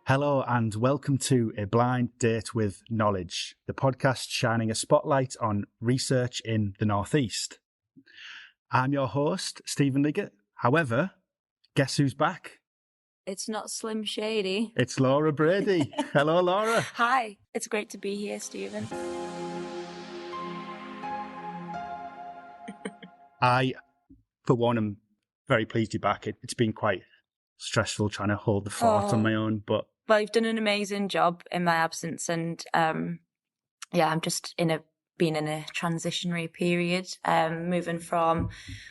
Hello and welcome to A Blind Date with Knowledge, the podcast shining a spotlight on research in the Northeast. I'm your host, Stephen Liggett. However, guess who's back? It's not Slim Shady. It's Laura Brady. Hello, Laura. Hi, it's great to be here, Stephen. I, for one, am very pleased you're back. It's been quite stressful trying to hold the fort on my own, but... Well, you've done an amazing job in my absence, and I'm just been in a transitionary period, moving from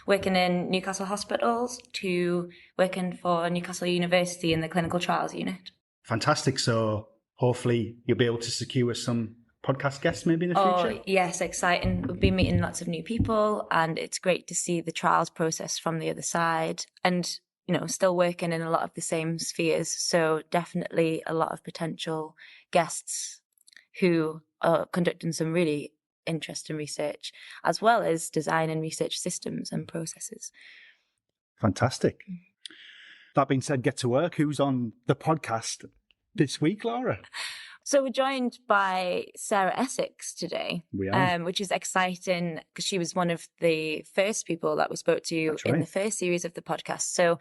working in Newcastle hospitals to working for Newcastle University in the clinical trials unit. Fantastic. So hopefully you'll be able to secure some podcast guests maybe in the future? Oh, yes, exciting. We've been meeting lots of new people, and it's great to see the trials process from the other side. And still working in a lot of the same spheres. So definitely a lot of potential guests who are conducting some really interesting research, as well as designing research systems and processes. Fantastic. That being said, get to work. Who's on the podcast this week, Laura? So we're joined by Sarah Essex today, we are. Which is exciting because she was one of the first people that we spoke to in the first series of the podcast. So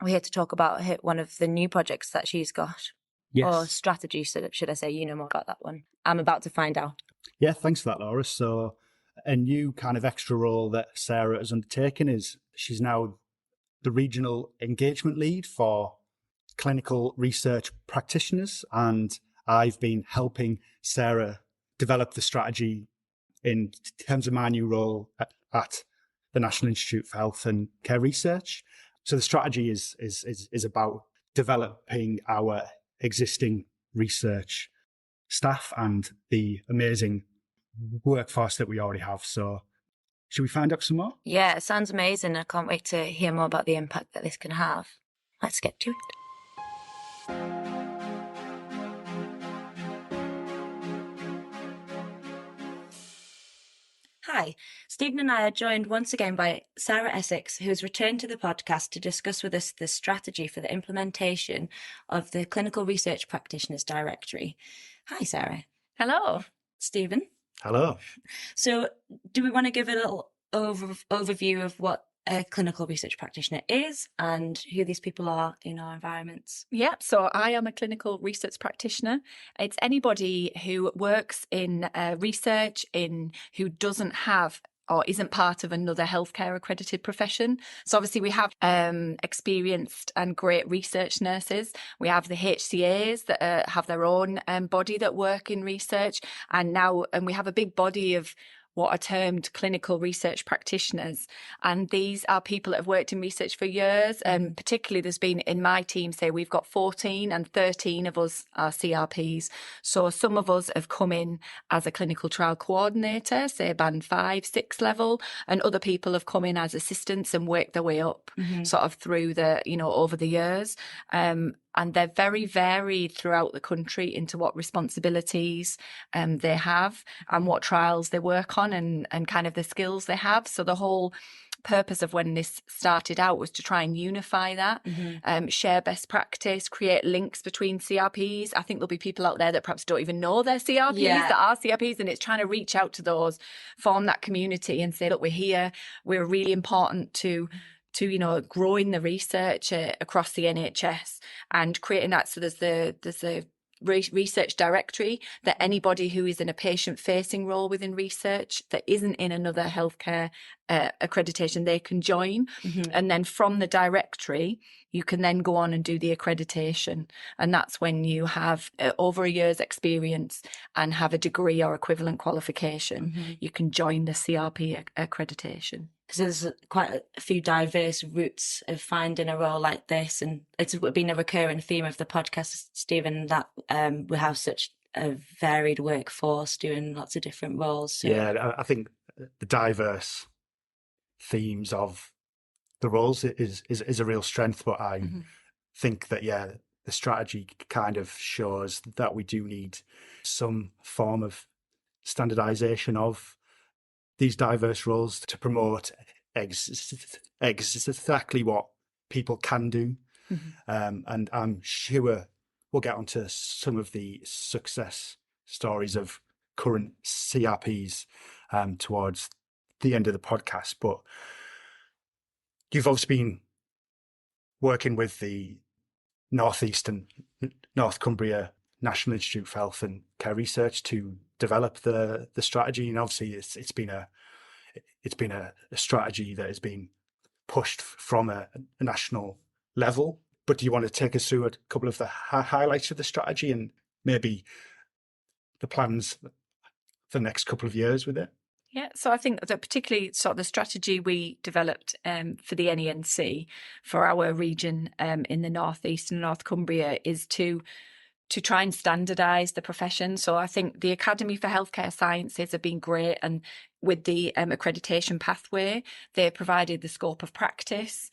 we're here to talk about one of the new projects that she's got. Yes. Or strategy, should I say. You know more about that one. I'm about to find out. Yeah, thanks for that, Laura. So a new kind of extra role that Sarah has undertaken is she's now the Regional Engagement Lead for clinical research practitioners, and I've been helping Sarah develop the strategy in terms of my new role at the National Institute for Health and Care Research. So the strategy is about developing our existing research staff and the amazing workforce that we already have. So should we find out some more? Yeah, it sounds amazing. I can't wait to hear more about the impact that this can have. Let's get to it. Hi, Stephen and I are joined once again by Sarah Essex, who has returned to the podcast to discuss with us the strategy for the implementation of the Clinical Research Practitioners Directory. Hi, Sarah. Hello. Stephen. Hello. So do we want to give a little overview of what a clinical research practitioner is and who these people are in our environments? Yeah, so I am a clinical research practitioner. It's anybody who works in research who doesn't have or isn't part of another healthcare accredited profession. So obviously we have experienced and great research nurses. We have the HCAs that have their own body that work in research. And we have a big body of what are termed clinical research practitioners. And these are people that have worked in research for years. And particularly there's been in my team, say we've got 14 and 13 of us are CRPs. So some of us have come in as a clinical trial coordinator, say band 5, 6 level, and other people have come in as assistants and worked their way up sort of through over the years. And they're very varied throughout the country into what responsibilities they have and what trials they work on and kind of the skills they have. So the whole purpose of when this started out was to try and unify that, share best practice, create links between CRPs. I think there'll be people out there that perhaps don't even know they're CRPs, that are CRPs, and it's trying to reach out to those, form that community and say, look, we're here, we're really important to growing the research across the NHS and creating that. So there's the research directory that anybody who is in a patient-facing role within research that isn't in another healthcare accreditation, they can join. And then from the directory, you can then go on and do the accreditation. And that's when you have over a year's experience and have a degree or equivalent qualification. You can join the CRP accreditation. So there's quite a few diverse routes of finding a role like this. And it's been a recurring theme of the podcast, Stephen, that we have such a varied workforce doing lots of different roles. So. Yeah, I think the diverse themes of the roles is a real strength, but I think that, the strategy kind of shows that we do need some form of standardization of these diverse roles to promote exactly what people can do. And I'm sure we'll get onto some of the success stories of current CRPs towards the end of the podcast. But you've obviously been working with the North East and North Cumbria National Institute for Health and Care Research to develop the strategy, and obviously it's been a strategy that has been pushed from a national level. But do you want to take us through a couple of the highlights of the strategy and maybe the plans for the next couple of years with it? Yeah, so I think that particularly sort of the strategy we developed for the NENC for our region in the North East and North Cumbria is to try and standardise the profession. So I think the Academy for Healthcare Sciences have been great, and with the accreditation pathway, they've provided the scope of practice,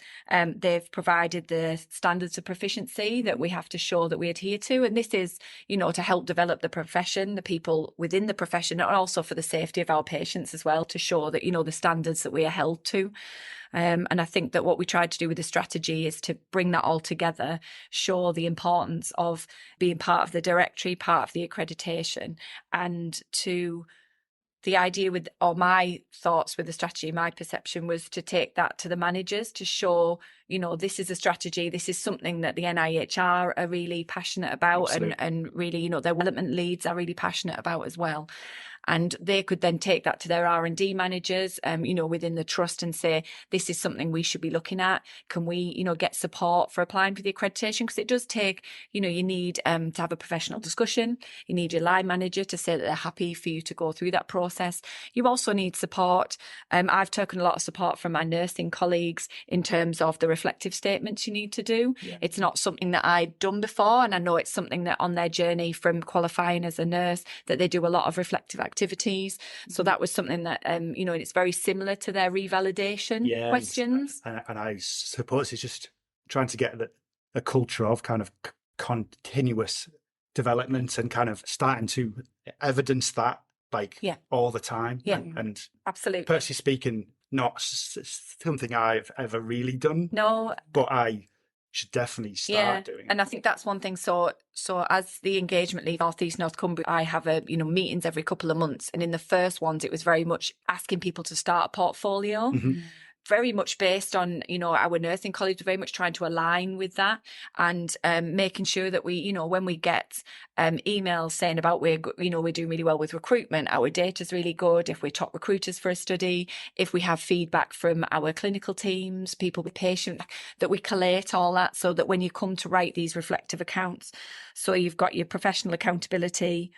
they've provided the standards of proficiency that we have to show that we adhere to. And this is, to help develop the profession, the people within the profession, and also for the safety of our patients as well, to show that, the standards that we are held to. And I think that what we tried to do with the strategy is to bring that all together, show the importance of being part of the directory, part of the accreditation, and the idea with, or my thoughts with the strategy, my perception was to take that to the managers to show, this is a strategy, this is something that the NIHR are really passionate about, and really, their development leads are really passionate about as well. And they could then take that to their R&D managers, within the trust and say, this is something we should be looking at. Can we, get support for applying for the accreditation? Because it does take, you need to have a professional discussion. You need your line manager to say that they're happy for you to go through that process. You also need support. I've taken a lot of support from my nursing colleagues in terms of the reflective statements you need to do. Yeah. It's not something that I'd done before, and I know it's something that on their journey from qualifying as a nurse that they do a lot of reflective activities. So that was something that, and it's very similar to their revalidation questions. And I suppose it's just trying to get a culture of kind of continuous development and kind of starting to evidence that all the time. Yeah, and absolutely. Personally speaking, not something I've ever really done. No. But I should definitely start doing. And I think that's one thing. So as the engagement lead North East North Cumbria, I have meetings every couple of months, and in the first ones it was very much asking people to start a portfolio. Mm-hmm. Very much based on, our nursing colleagues, very much trying to align with that, and making sure that we, when we get emails saying about we're doing really well with recruitment, our data's really good, if we're top recruiters for a study, if we have feedback from our clinical teams, people with patients, that we collate all that so that when you come to write these reflective accounts, so you've got your professional accountability,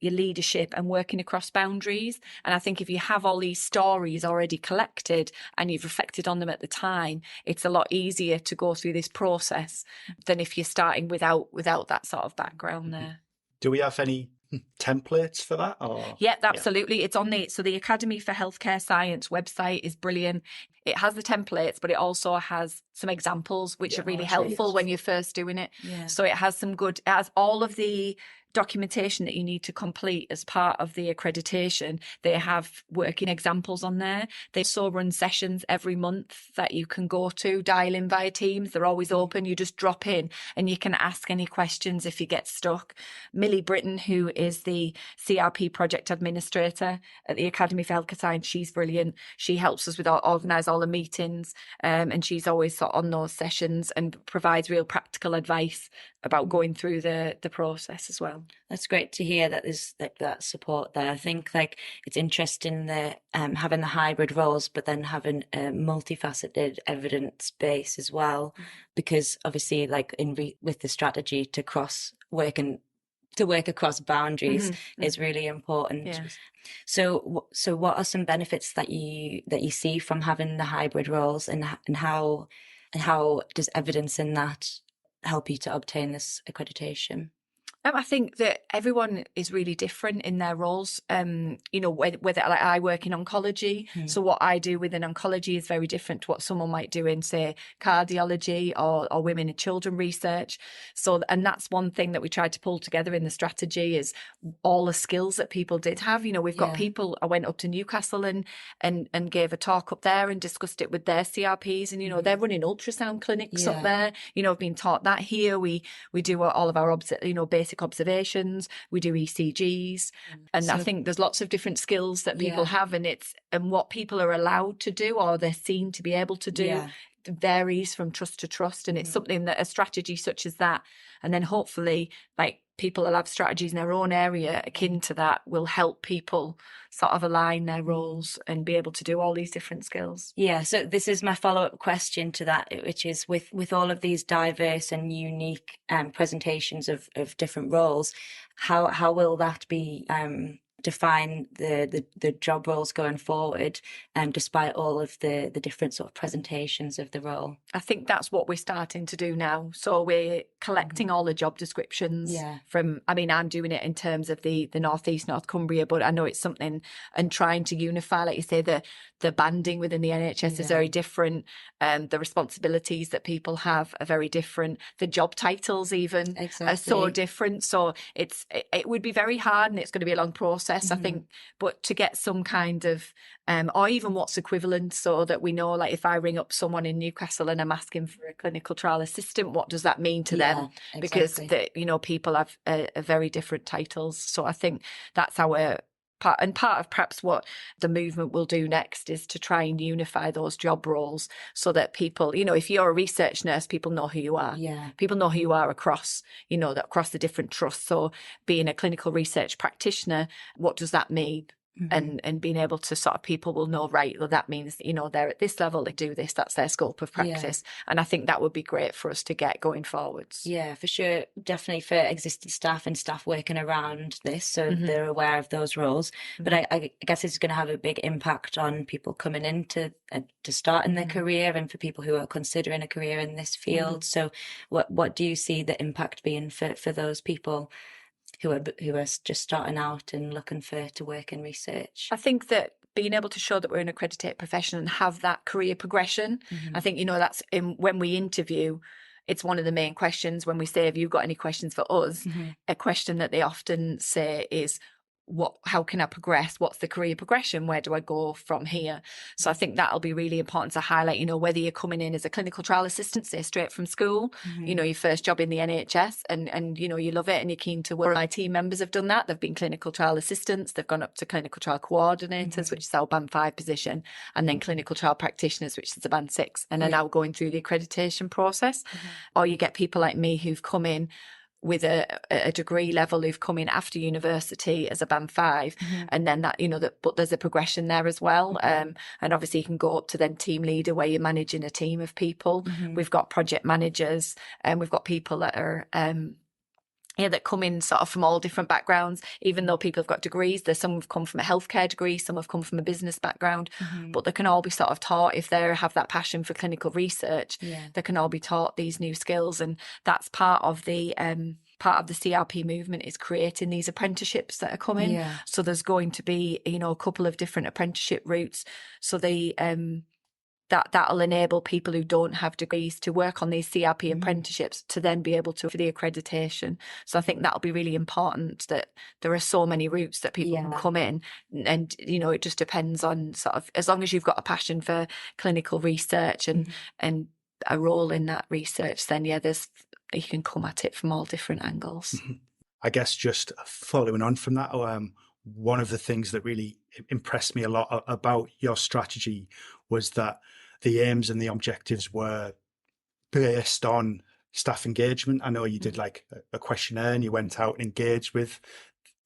your leadership, and working across boundaries. And I think if you have all these stories already collected and you've reflected on them at the time, it's a lot easier to go through this process than if you're starting without that sort of background there. Do we have any templates for that? Yeah, absolutely. It's on the Academy for Healthcare Science website is brilliant. It has the templates, but it also has some examples which are really helpful when you're first doing it. Yeah. So it has it has all of the documentation that you need to complete as part of the accreditation. They have working examples on there. They also run sessions every month that you can go to, dial in via Teams. They're always open. You just drop in and you can ask any questions if you get stuck. Millie Britton, who is the CRP project administrator at the Academy for Healthcare Science, she's brilliant. She helps us with organise all the meetings, and she's always sort of on those sessions and provides real practical advice about going through the process as well. That's great to hear that there's that support there. I think it's interesting that having the hybrid roles, but then having a multifaceted evidence base as well, because obviously with the strategy to work across boundaries is really important. Yeah. So what are some benefits that you see from having the hybrid roles, and how does evidence in that help you to obtain this accreditation? I think that everyone is really different in their roles. Whether like I work in oncology, so what I do within oncology is very different to what someone might do in, say, cardiology or women and children research. So, and that's one thing that we tried to pull together in the strategy is all the skills that people did have. We've got people. I went up to Newcastle and gave a talk up there and discussed it with their CRPs, and they're running ultrasound clinics up there. I've been taught that here. We do all of our basic observations. We do ECGs, and I think there's lots of different skills that people have, and what people are allowed to do or they're seen to be able to do varies from trust to trust, and it's something that a strategy such as that, and then hopefully like people will have strategies in their own area akin to that, will help people sort of align their roles and be able to do all these different skills. Yeah, so this is my follow-up question to that, which is with all of these diverse and unique presentations of different roles, how will that be define the job roles going forward, despite all of the different sort of presentations of the role? I think that's what we're starting to do now. So we're collecting all the job descriptions from, I'm doing it in terms of the North East, North Cumbria, but I know it's something, and trying to unify, like you say, the banding within the NHS is very different. The responsibilities that people have are very different. The job titles even are so different. So it would be very hard, and it's going to be a long process, I think, but to get some kind of, or even what's equivalent, so that we know, like if I ring up someone in Newcastle and I'm asking for a clinical trial assistant, what does that mean to them? Because people have a very different titles. So I think that's our part of perhaps what the movement will do next is to try and unify those job roles, so that people, if you're a research nurse, people know who you are. People know who you are across the different trusts. So being a clinical research practitioner, what does that mean? And being able to sort of, people will know, right, well, that means, they're at this level, they do this, that's their scope of practice. And I think that would be great for us to get going forwards. Yeah, for sure. Definitely for existing staff and staff working around this, so they're aware of those roles. But I guess it's going to have a big impact on people coming in to start in their career, and for people who are considering a career in this field. So what do you see the impact being for those people who are just starting out and looking to work in research? I think that being able to show that we're an accredited profession and have that career progression, I think, that's when we interview, it's one of the main questions when we say, have you got any questions for us? A question that they often say is, how can I progress? What's the career progression? Where do I go from here? So I think that'll be really important to highlight, whether you're coming in as a clinical trial assistant, say straight from school, your first job in the NHS, and you love it and you're keen to work. My team members have done that. They've been clinical trial assistants. They've gone up to clinical trial coordinators, which is our band 5 position, and then clinical trial practitioners, which is the band 6, and are now going through the accreditation process. Or you get people like me who've come in with a degree level, who've come in after university as a band 5, and then that, but there's a progression there as well. And obviously you can go up to then team leader, where you're managing a team of people. We've got project managers, and we've got people that are that come in sort of from all different backgrounds. Even though people have got degrees, there's some have come from a healthcare degree, some have come from a business background, but they can all be sort of taught, if they have that passion for clinical research, they can all be taught these new skills. And that's part of the CRP movement, is creating these apprenticeships that are coming. So there's going to be, a couple of different apprenticeship routes. So that'll enable people who don't have degrees to work on these CRP apprenticeships, to then be able to, for the accreditation. So I think that'll be really important, that there are so many routes that people can come in, and it just depends on sort of, as long as you've got a passion for clinical research and a role in that research, then you can come at it from all different angles. I guess just following on from that, one of the things that really impressed me a lot about your strategy was that the aims and the objectives were based on staff engagement. I know you did like a questionnaire and you went out and engaged with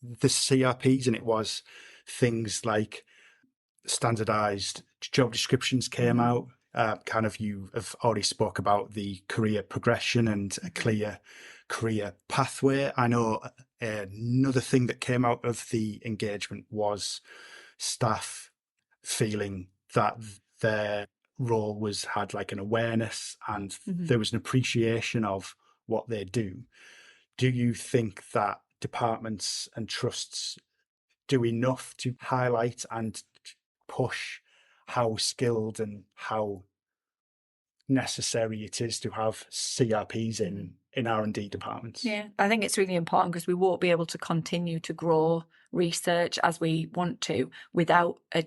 the CRPs, and it was things like standardized job descriptions came out. Kind of, you have already spoke about the career progression and a clear career pathway. I know another thing that came out of the engagement was staff feeling that their role had like an awareness, and there was an appreciation of what they do. Do you think that departments and trusts do enough to highlight and push how skilled and how necessary it is to have CRPs in R&D departments? Yeah, I think it's really important because we won't be able to continue to grow research as we want to without a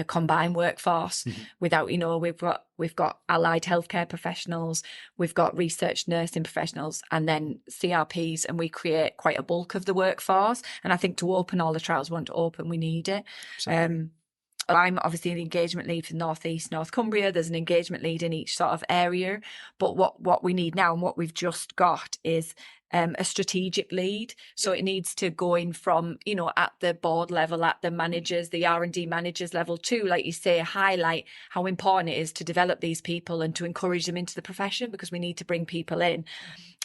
combined workforce. Without, we've got allied healthcare professionals, we've got research nursing professionals, and then CRPs, and we create quite a bulk of the workforce. And I think to open all the trials we want to open, we need it. I'm obviously the engagement lead for North East, North Cumbria. There's an engagement lead in each sort of area. But what we need now and what we've just got is a strategic lead. So it needs to go in from, at the board level, at the managers, the R&D managers level too, like you say, highlight how important it is to develop these people and to encourage them into the profession, because we need to bring people in.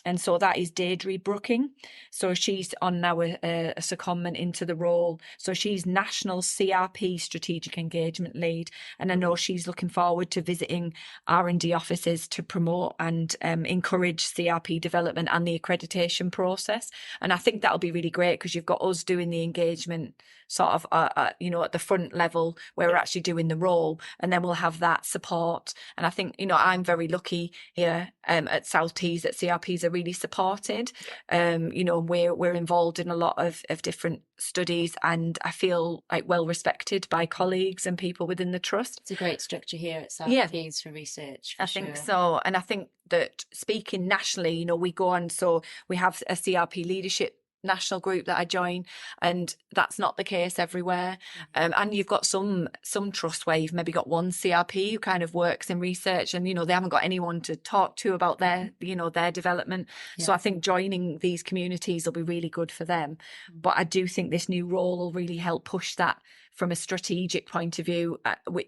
And so that is Deirdre Brooking. So she's on now a secondment into the role. So she's National CRP Strategic Engagement Lead. And I know she's looking forward to visiting R&D offices to promote and encourage CRP development and the accreditation process. And I think that'll be really great because you've got us doing the engagement sort of, at the front level where we're actually doing the role. And then we'll have that support. And I think, I'm very lucky here at South Tees that CRPs are really supported. We're involved in a lot of different studies, and I feel like well respected by colleagues and people within the trust. It's a great structure here at South Tees for research. I think so. And I think that speaking nationally, we go on, so we have a CRP leadership national group that I join, and that's not the case everywhere. And you've got some trusts where you've maybe got one CRP who kind of works in research, and they haven't got anyone to talk to about their their development. So I think joining these communities will be really good for them. But I do think this new role will really help push that from a strategic point of view.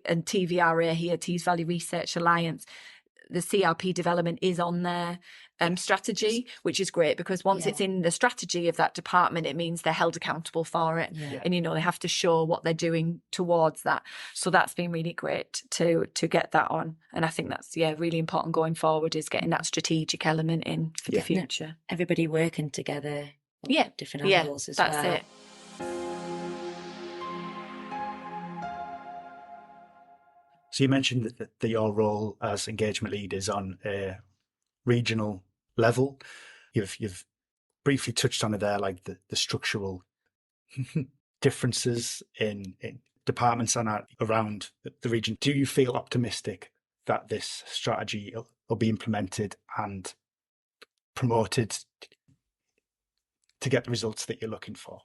And TVRA here, Tees Valley Research Alliance, the CRP development is on their strategy, which is great, because once it's in the strategy of that department, it means they're held accountable for it. And they have to show what they're doing towards that. So that's been really great to get that on. And I think that's really important going forward, is getting that strategic element in for the future. Everybody working together. Different angles as that's well. It. So you mentioned that your role as engagement lead is on a regional level. You've briefly touched on it there, like the structural differences in departments and around the region. Do you feel optimistic that this strategy will be implemented and promoted to get the results that you're looking for?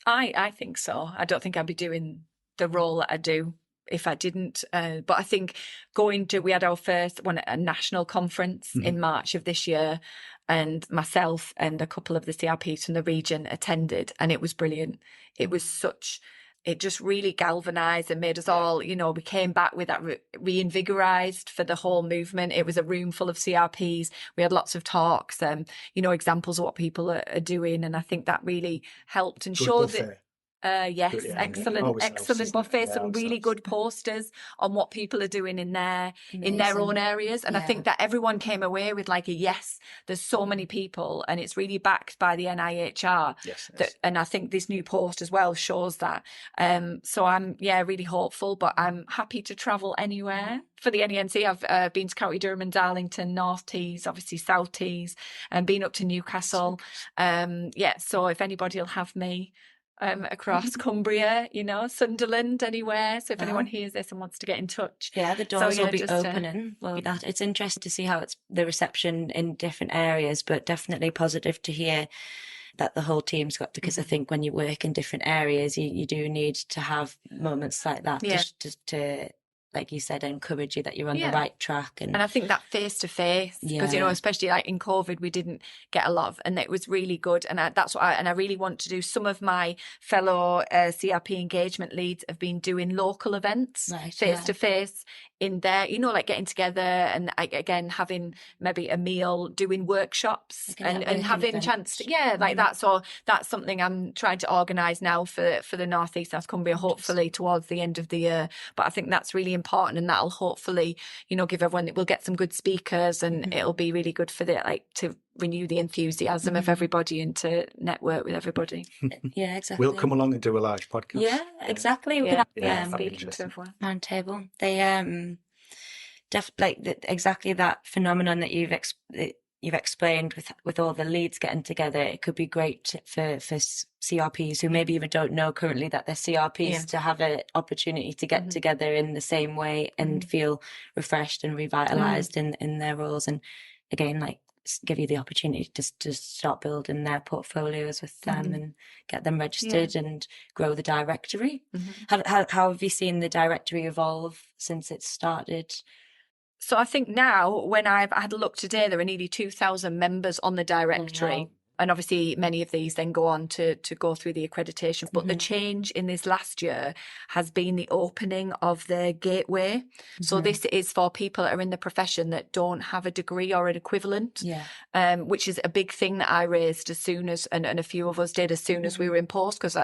I think so. I don't think I'd be doing the role that I do if I didn't. But I think we had our first one at a national conference in March of this year, and myself and a couple of the CRPs from the region attended, and it was brilliant. It just really galvanised and made us all, we came back with that reinvigorised for the whole movement. It was a room full of CRPs. We had lots of talks, examples of what people are doing. And I think that really helped and showed it. Yes, excellent buffet, some really good posters on what people are doing in their own areas. And I think that everyone came away with like a yes, there's so many people, and it's really backed by the NIHR. And I think this new post as well shows that. So I'm really hopeful, but I'm happy to travel anywhere for the NENC. I've been to County Durham and Darlington, North Tees, obviously South Tees, and been up to Newcastle. So if anybody will have me across Cumbria, Sunderland, anywhere. So if anyone hears this and wants to get in touch. The doors will be opening. It's interesting to see how it's the reception in different areas, but definitely positive to hear that the whole team's got to, because I think when you work in different areas, you do need to have moments like that just to, like you said, encourage you that you're on the right track. And I think that face-to-face, because, especially like in COVID, we didn't get a lot of, and it was really good. And that's what I really want to do. Some of my fellow CRP engagement leads have been doing local events, face-to-face in there, like getting together and again, having maybe a meal, doing workshops and having a chance to, that. So that's something I'm trying to organise now for the North East, North Cumbria, hopefully towards the end of the year. But I think that's really important, and that'll hopefully, give everyone, we'll get some good speakers, and it'll be really good for to renew the enthusiasm of everybody and to network with everybody. Yeah, exactly. We'll come along and do a large podcast. Yeah, exactly. We Yeah, could have speaking to everyone. round table. They exactly that phenomenon that you've explained with all the leads getting together. It could be great for CRPs who maybe even don't know currently that they're CRPs to have an opportunity to get together in the same way and feel refreshed and revitalized in their roles. And again, give you the opportunity to start building their portfolios with them and get them registered and grow the directory. How have you seen the directory evolve since it started? So I think now, when I've had a look today, there are nearly 2,000 members on the directory. Wow. And obviously many of these then go on to go through the accreditation. But the change in this last year has been the opening of the gateway. So this is for people that are in the profession that don't have a degree or an equivalent, which is a big thing that I raised as soon as, and a few of us did as soon as we were in post, because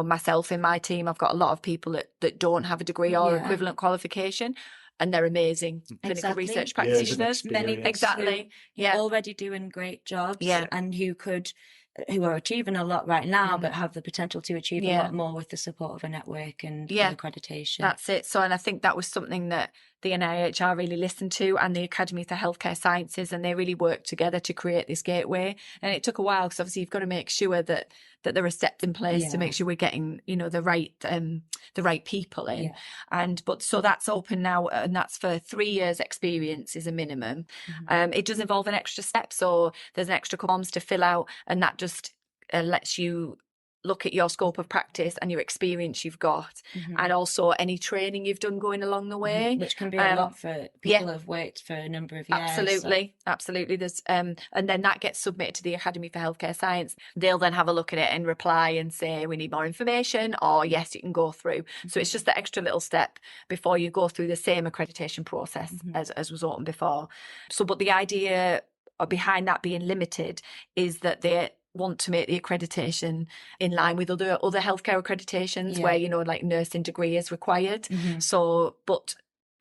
myself in my team, I've got a lot of people that don't have a degree or equivalent qualification. And they're amazing clinical research practitioners. Exactly. Already doing great jobs and who are achieving a lot right now, but have the potential to achieve a lot more with the support of a network and accreditation. That's it. So, and I think that was something that the NIHR really listened to, and the Academy for Healthcare Sciences, and they really worked together to create this gateway. And it took a while, because obviously you've got to make sure that there are steps in place to make sure we're getting, the right people in. So that's open now, and that's for 3 years experience is a minimum. It does involve an extra step, so there's an extra forms to fill out, and that just lets you look at your scope of practice and your experience you've got, and also any training you've done going along the way, which can be a lot for people who have worked for a number of years. Absolutely. There's and then that gets submitted to the Academy for Healthcare Science. They'll then have a look at it and reply and say, we need more information, or yes, you can go through. So it's just that extra little step before you go through the same accreditation process as was open before. So, but the idea behind that being limited is that they want to make the accreditation in line with other healthcare accreditations where, like nursing degree is required. So, but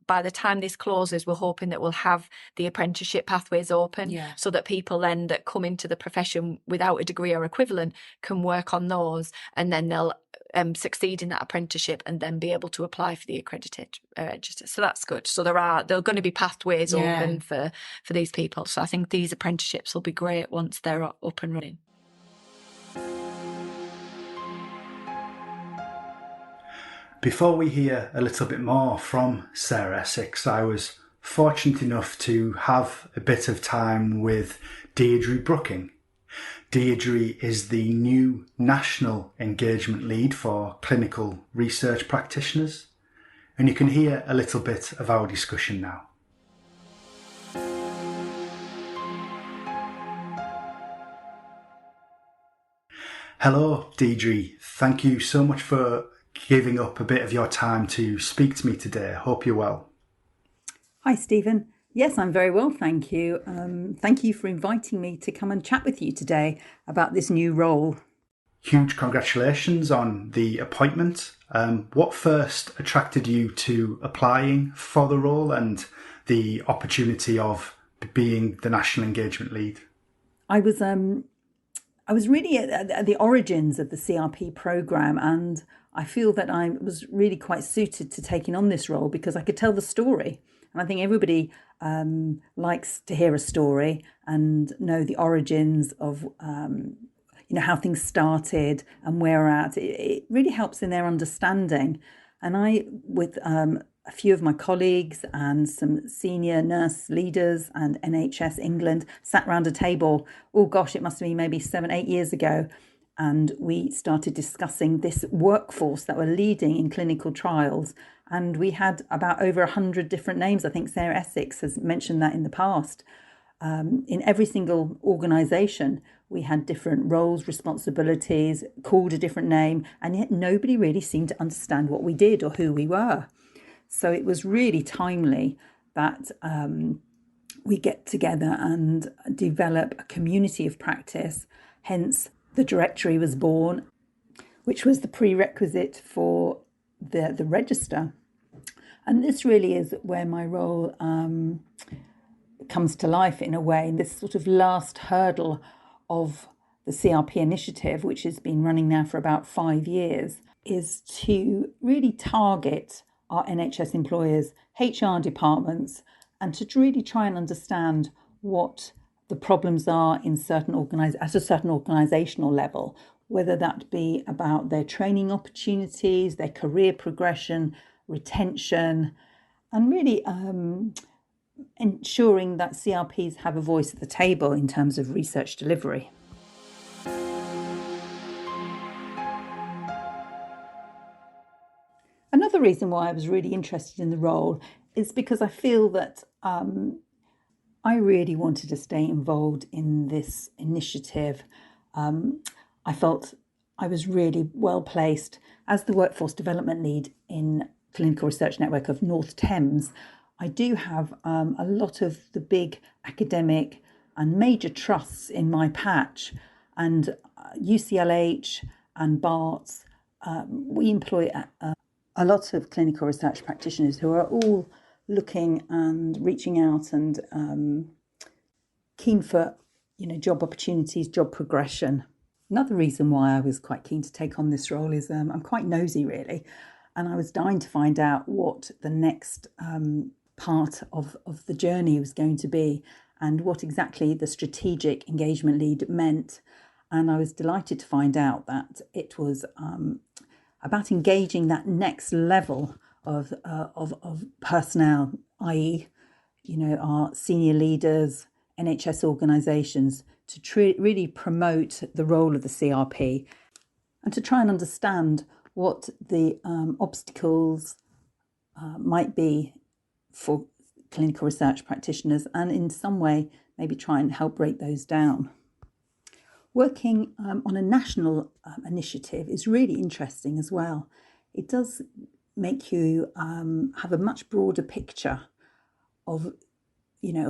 by the time this closes, we're hoping that we'll have the apprenticeship pathways open so that people then that come into the profession without a degree or equivalent can work on those, and then they'll succeed in that apprenticeship and then be able to apply for the accredited register. So that's good. So there are going to be pathways open for these people. So I think these apprenticeships will be great once they're up and running. Before we hear a little bit more from Sarah Essex, I was fortunate enough to have a bit of time with Deirdre Brooking. Deirdre is the new National Engagement Lead for Clinical Research Practitioners, and you can hear a little bit of our discussion now. Hello, Deirdre. Thank you so much for giving up a bit of your time to speak to me today. Hope you're well. Hi, Stephen. Yes, I'm very well, thank you. Thank you for inviting me to come and chat with you today about this new role. Huge congratulations on the appointment. What first attracted you to applying for the role and the opportunity of being the National Engagement Lead? I was really at the origins of the CRP programme, and I feel that I was really quite suited to taking on this role because I could tell the story. And I think everybody likes to hear a story and know the origins of, how things started and where we're at. It really helps in their understanding. And I, with a few of my colleagues and some senior nurse leaders and NHS England, sat round a table, it must have been maybe 7-8 years ago. And we started discussing this workforce that were leading in clinical trials. And we had about over 100 different names. I think Sarah Essex has mentioned that in the past. In every single organisation, we had different roles, responsibilities, called a different name, and yet nobody really seemed to understand what we did or who we were. So it was really timely that we get together and develop a community of practice. Hence, the directory was born, which was the prerequisite for the register. And this really is where my role comes to life in a way, this sort of last hurdle of the CRP initiative, which has been running now for about 5 years, is to really target our NHS employers, HR departments, and to really try and understand what the problems are in at a certain organisational level, whether that be about their training opportunities, their career progression, retention, and really ensuring that CRPs have a voice at the table in terms of research delivery. Another reason why I was really interested in the role is because I feel that I really wanted to stay involved in this initiative. I felt I was really well placed as the Workforce Development Lead in Clinical Research Network of North Thames. I do have a lot of the big academic and major trusts in my patch, and UCLH and Barts. We employ a lot of clinical research practitioners who are all looking and reaching out and keen for job opportunities, job progression. Another reason why I was quite keen to take on this role is I'm quite nosy, really, and I was dying to find out what the next part of the journey was going to be and what exactly the strategic engagement lead meant. And I was delighted to find out that it was about engaging that next level of personnel, i.e., our senior leaders, NHS organisations, to really promote the role of the CRP and to try and understand what the obstacles might be for clinical research practitioners, and in some way maybe try and help break those down. Working on a national initiative is really interesting as well. It does make you have a much broader picture of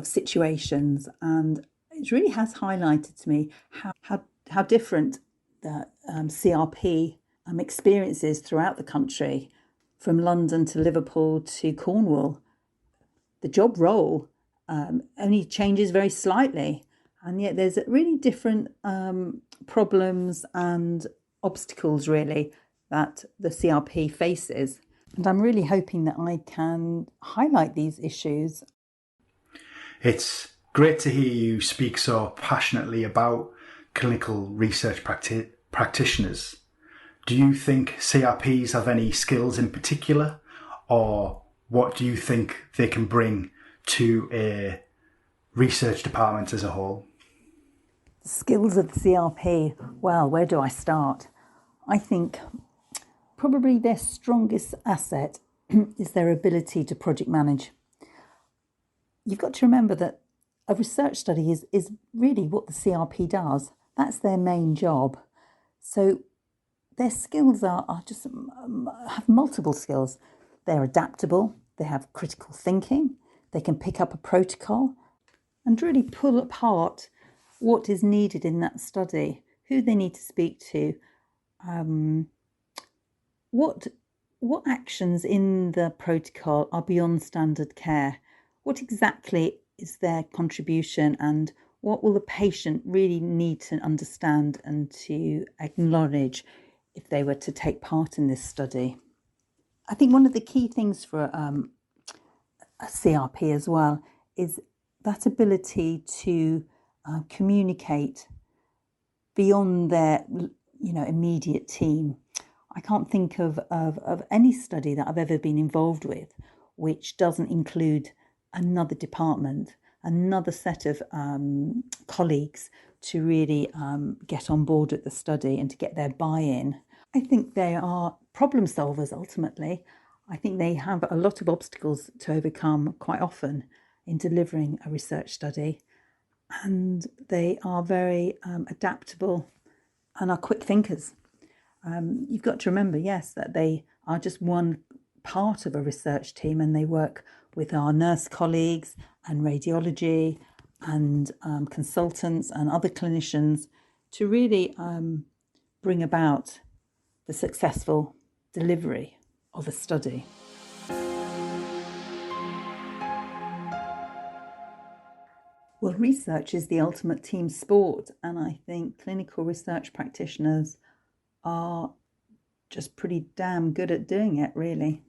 situations, and it really has highlighted to me how different the CRP experiences throughout the country, from London to Liverpool to Cornwall. The job role only changes very slightly, and yet there's really different problems and obstacles really that the CRP faces. And I'm really hoping that I can highlight these issues. It's great to hear you speak so passionately about clinical research practitioners. Do you think CRPs have any skills in particular, or what do you think they can bring to a research department as a whole? The skills of the CRP, well, where do I start? I think probably their strongest asset is their ability to project manage. You've got to remember that a research study is really what the CRP does. That's their main job. So their skills are just have multiple skills. They're adaptable, they have critical thinking, they can pick up a protocol and really pull apart what is needed in that study, who they need to speak to, what actions in the protocol are beyond standard care, what exactly is their contribution, and what will the patient really need to understand and to acknowledge if they were to take part in this study. I think one of the key things for a CRP as well is that ability to communicate beyond their immediate team. I can't think of any study that I've ever been involved with which doesn't include another department, another set of colleagues to really get on board at the study and to get their buy-in. I think they are problem solvers ultimately. I think they have a lot of obstacles to overcome quite often in delivering a research study, and they are very adaptable and are quick thinkers. You've got to remember, yes, that they are just one part of a research team, and they work with our nurse colleagues and radiology and consultants and other clinicians to really bring about the successful delivery of a study. Well, research is the ultimate team sport, and I think clinical research practitioners are just pretty damn good at doing it, really.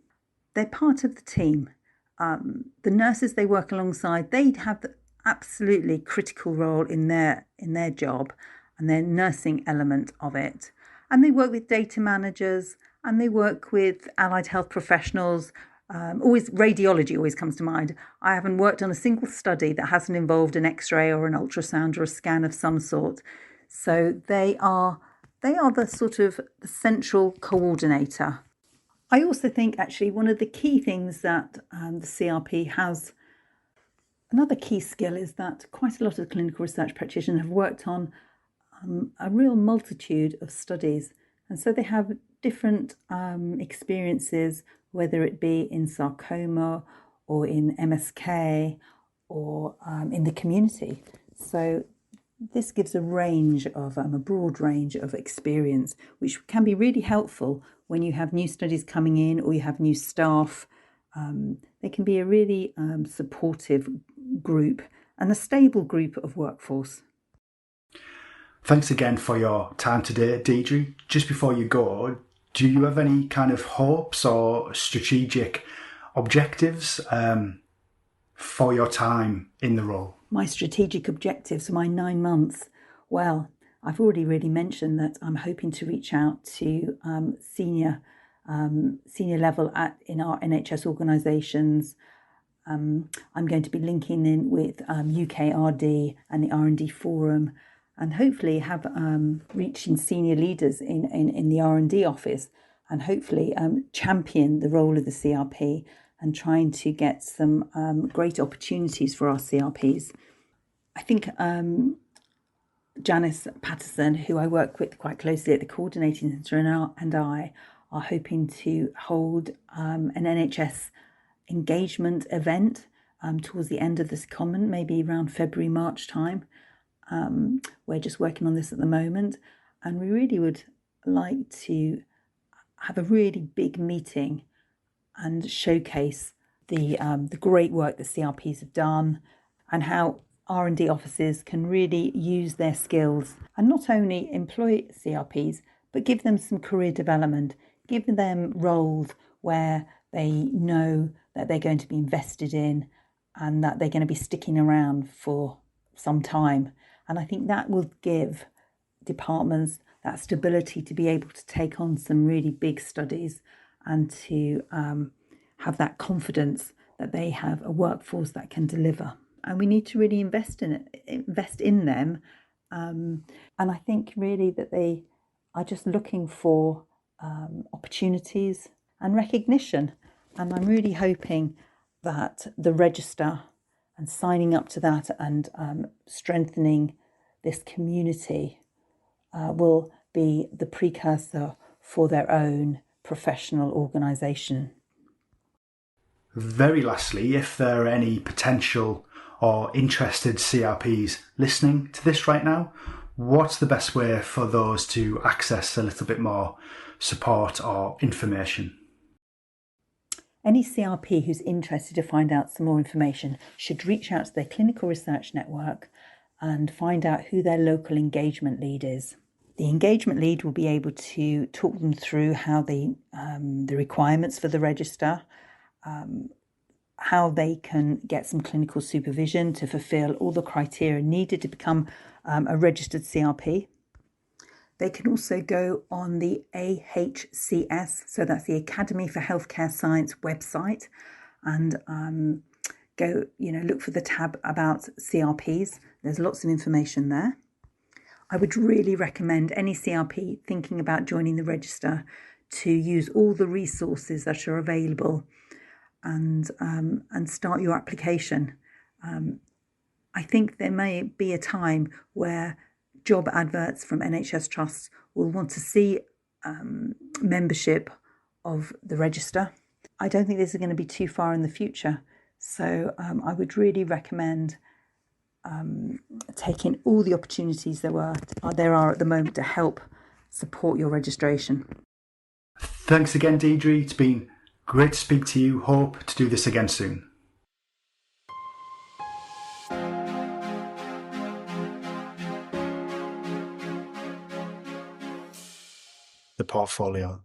They're part of the team. The nurses they work alongside, they have the absolutely critical role in their job and their nursing element of it. And they work with data managers and they work with allied health professionals. Always radiology always comes to mind. I haven't worked on a single study that hasn't involved an X-ray or an ultrasound or a scan of some sort. So they are the sort of the central coordinator. I also think actually one of the key things that the CRP has, another key skill is that quite a lot of clinical research practitioners have worked on a real multitude of studies. And so they have different experiences, whether it be in sarcoma or in MSK or in the community. So this gives a broad range of experience, which can be really helpful when you have new studies coming in or you have new staff. They can be a really supportive group and a stable group of workforce. Thanks again for your time today, Deirdre. Just before you go, do you have any kind of hopes or strategic objectives for your time in the role? My strategic objectives for my 9 months. Well, I've already really mentioned that I'm hoping to reach out to senior level in our NHS organisations. I'm going to be linking in with UKRD and the R&D Forum, and hopefully have reaching senior leaders in the R&D office, and hopefully champion the role of the CRP and trying to get some great opportunities for our CRPs. I think Janice Patterson, who I work with quite closely at the Coordinating Centre, and I are hoping to hold an NHS engagement event towards the end of this secondment, maybe around February, March time. We're just working on this at the moment, and we really would like to have a really big meeting and showcase the great work the CRPs have done and how R&D offices can really use their skills and not only employ CRPs, but give them some career development, give them roles where they know that they're going to be invested in and that they're going to be sticking around for some time. And I think that will give departments that stability to be able to take on some really big studies and to have that confidence that they have a workforce that can deliver. And we need to really invest in them. And I think really that they are just looking for opportunities and recognition. And I'm really hoping that the register and signing up to that and strengthening this community will be the precursor for their own professional organisation. Very lastly, if there are any potential or interested CRPs listening to this right now, what's the best way for those to access a little bit more support or information? Any CRP who's interested to find out some more information should reach out to their clinical research network and find out who their local engagement lead is. The engagement lead will be able to talk them through how the requirements for the register, how they can get some clinical supervision to fulfil all the criteria needed to become a registered CRP. They can also go on the AHCS, so that's the Academy for Healthcare Science website, and go, look for the tab about CRPs. There's lots of information there. I would really recommend any CRP thinking about joining the register to use all the resources that are available and start your application. I think there may be a time where job adverts from NHS trusts will want to see membership of the register. I don't think this is going to be too far in the future. So I would really recommend taking all the opportunities there are at the moment to help support your registration. Thanks again, Deirdre. It's been great to speak to you. Hope to do this again soon. portfolio.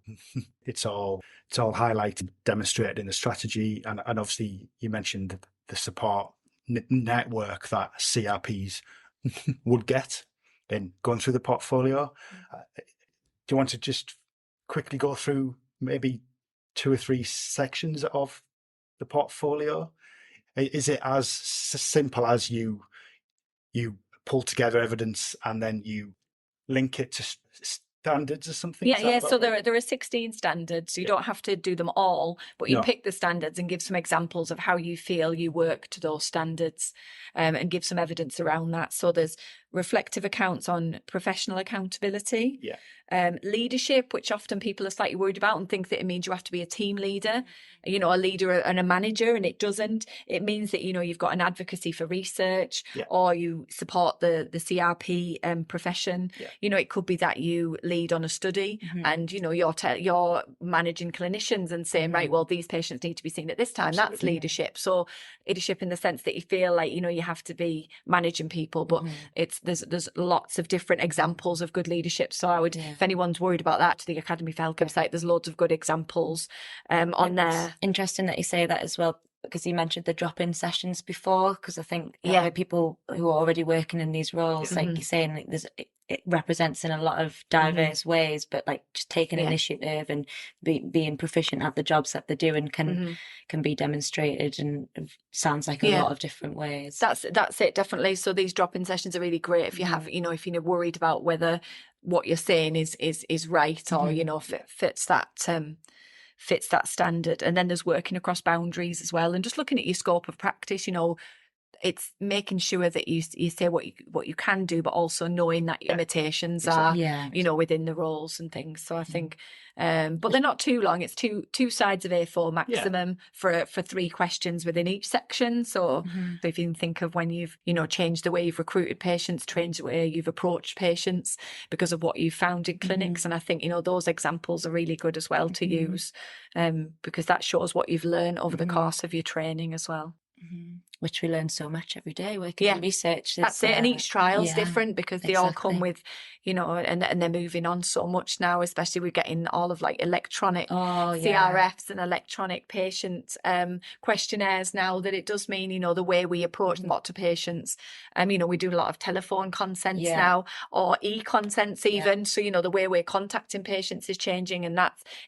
It's all highlighted, demonstrated in the strategy, and obviously you mentioned the support network that CRPs would get in going through the portfolio. Do you want to just quickly go through maybe 2 or 3 sections of the portfolio? Is it as simple as you pull together evidence and then you link it to standards or something? Yeah. So there are 16 standards. So you don't have to do them all, but you pick the standards and give some examples of how you feel you work to those standards, and give some evidence around that. So there's reflective accounts on professional accountability, leadership, which often people are slightly worried about and think that it means you have to be a team leader, a leader and a manager, and it doesn't. It means that, you've got an advocacy for research, or you support the CRP profession. It could be that you lead on a study, and, you're managing clinicians and saying, right, well, these patients need to be seen at this time. Absolutely. That's leadership. So leadership in the sense that you feel like, you have to be managing people, but there's lots of different examples of good leadership. So I would, if anyone's worried about that, to the Academy for Health website, there's loads of good examples on there. Interesting that you say that as well, because you mentioned the drop-in sessions before, because I think people who are already working in these roles, like you're saying, like it represents in a lot of diverse ways, but like just taking initiative and being proficient at the jobs that they're doing can be demonstrated, and sounds like a lot of different ways. That's it, definitely. So these drop-in sessions are really great if you have, if you're worried about whether what you're saying is right, or fits that standard. And then there's working across boundaries as well, and just looking at your scope of practice. It's making sure that you say what you can do, but also knowing that your limitations are, within the roles and things. So I think, but they're not too long. It's two sides of A4 maximum for 3 questions within each section. So if you can think of when you've, changed the way you've recruited patients, changed the way you've approached patients because of what you've found in clinics. And I think, those examples are really good as well to use, because that shows what you've learned over the course of your training as well. Which we learn so much every day working in research. That's it. And each trial's different, because they all come with, and they're moving on so much now, especially we're getting all of like electronic CRFs and electronic patient questionnaires now, that it does mean, the way we approach lot to patients. We do a lot of telephone consents now, or e-consents even. So, the way we're contacting patients is changing, and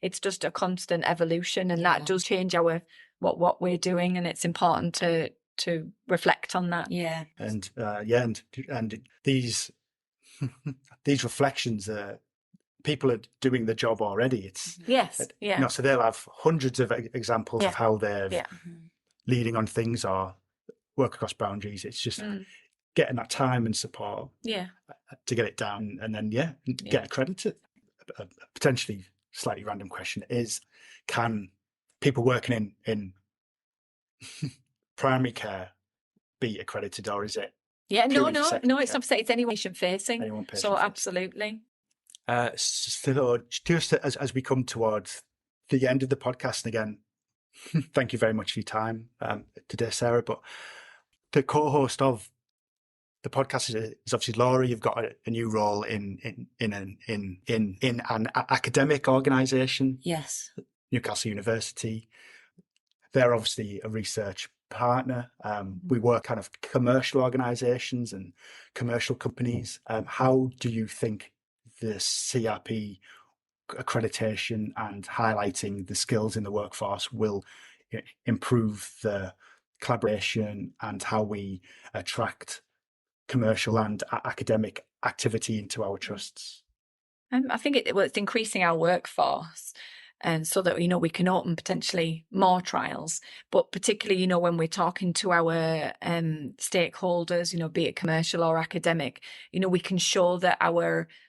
it's just a constant evolution, and that does change what we're doing, and it's important to reflect on that. And these reflections, people are doing the job already. It's so they'll have hundreds of examples of how they're leading on things or work across boundaries. It's just getting that time and support to get it down, and then get accredited. A potentially slightly random question is, can people working in primary care be accredited, or is it? No, it's not. It's anyone patient facing. So absolutely. So just as we come towards the end of the podcast, and again, thank you very much for your time today, Sarah. But the co-host of the podcast is obviously Laura. You've got a new role in an academic organisation. Yes. Newcastle University. They're obviously a research partner. We work kind of commercial organisations and commercial companies. How do you think the CRP accreditation and highlighting the skills in the workforce will improve the collaboration and how we attract commercial and academic activity into our trusts? I think it's increasing our workforce. And so that, we can open potentially more trials, but particularly, when we're talking to our stakeholders, be it commercial or academic, we can show that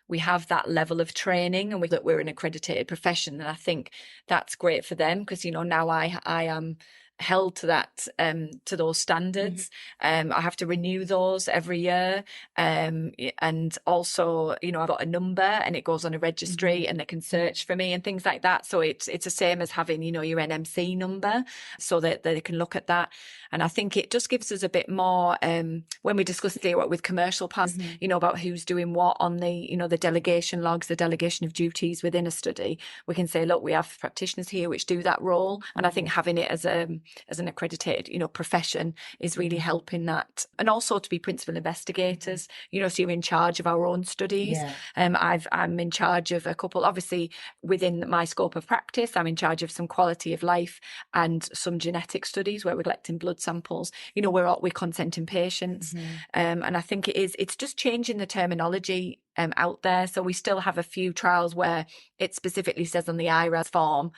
we have that level of training, and that we're an accredited profession. And I think that's great for them, because, now I am held to that, to those standards. I have to renew those every year. And also, I've got a number and it goes on a registry and they can search for me and things like that. So it's the same as having, your NMC number, so that they can look at that. And I think it just gives us a bit more, when we discuss today with commercial partners, about who's doing what on the, the delegation logs, the delegation of duties within a study, we can say, look, we have practitioners here which do that role. And I think having it as an accredited, profession is really helping that. And also to be principal investigators, so you're in charge of our own studies. I'm in charge of a couple, obviously within my scope of practice, I'm in charge of some quality of life and some genetic studies where we're collecting blood samples. We're consenting patients. And I think it's just changing the terminology out there. So we still have a few trials where it specifically says on the IRAS form,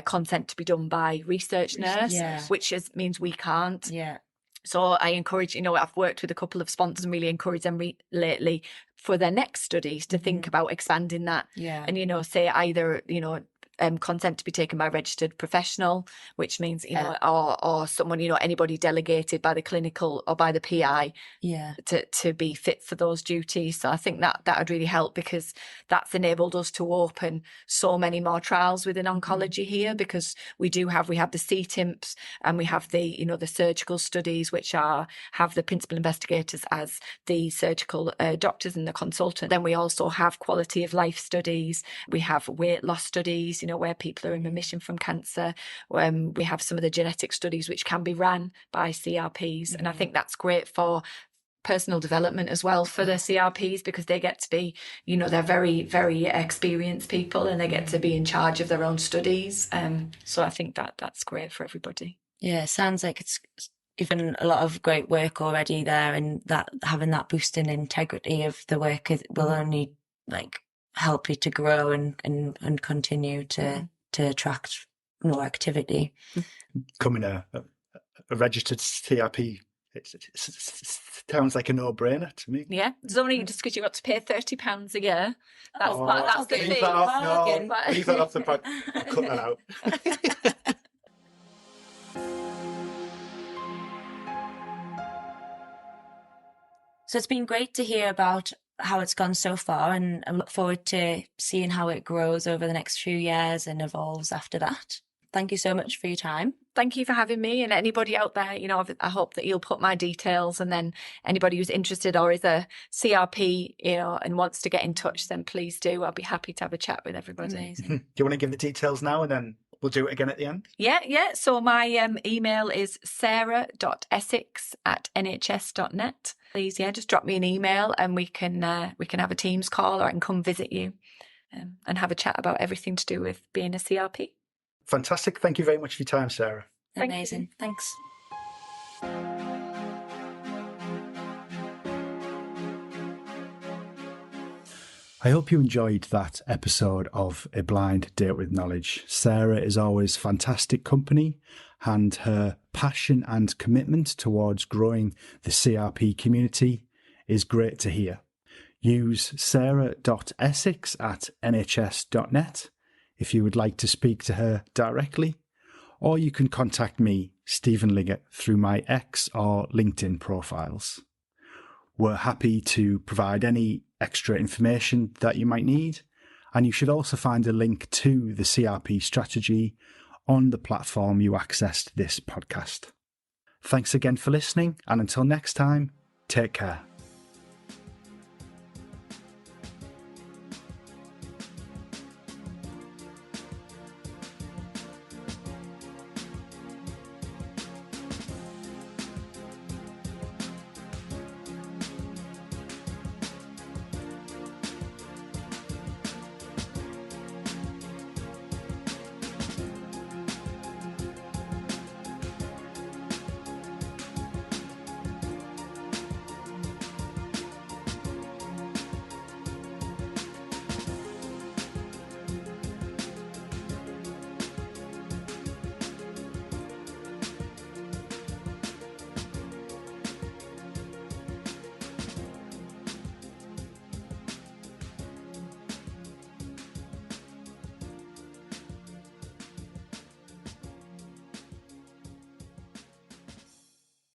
consent to be done by research nurse, which means we can't. So I encourage, I've worked with a couple of sponsors and really encouraged them lately for their next studies to think about expanding that. And, say either, consent to be taken by a registered professional, which means, or someone, anybody delegated by the clinical or by the PI to be fit for those duties. So I think that would really help, because that's enabled us to open so many more trials within oncology here, because we have the CTIMPs and we have the, the surgical studies, which have the principal investigators as the surgical doctors and the consultant. Then we also have quality of life studies. We have weight loss studies, where people are in remission from cancer. We have some of the genetic studies which can be ran by CRPs. And I think that's great for personal development as well for the CRPs, because they get to be, they're very, very experienced people and they get to be in charge of their own studies. So I think that's great for everybody. Yeah, it sounds like it's given a lot of great work already there, and that having that boost in integrity of the work will only help you to grow and continue to attract more activity. Becoming a registered CRP, it sounds like a no-brainer to me. Yeah, it's only just because you've got to pay £30 a year. That's the leave fee. that off, no, leave that off the pod. Cut that out. So it's been great to hear about how it's gone so far, and I look forward to seeing how it grows over the next few years and evolves after that. Thank you so much for your time. Thank you for having me, and anybody out there, I hope that you'll put my details, and then anybody who's interested or is a CRP, and wants to get in touch, then please do. I'll be happy to have a chat with everybody. Amazing. Do you want to give the details now, and then we'll do it again at the end? Yeah. So my email is sarah.essex@nhs.net. Please, just drop me an email and we can have a Teams call, or I can come visit you and have a chat about everything to do with being a CRP. Fantastic. Thank you very much for your time, Sarah. Amazing. Thanks. I hope you enjoyed that episode of A Blind Date with Knowledge. Sarah is always fantastic company, and her passion and commitment towards growing the CRP community is great to hear. Use sarah.essex@nhs.net if you would like to speak to her directly, or you can contact me, Stephen Liggett, through my X or LinkedIn profiles. We're happy to provide any extra information that you might need, and you should also find a link to the CRP strategy on the platform you accessed this podcast. Thanks again for listening, and until next time, take care.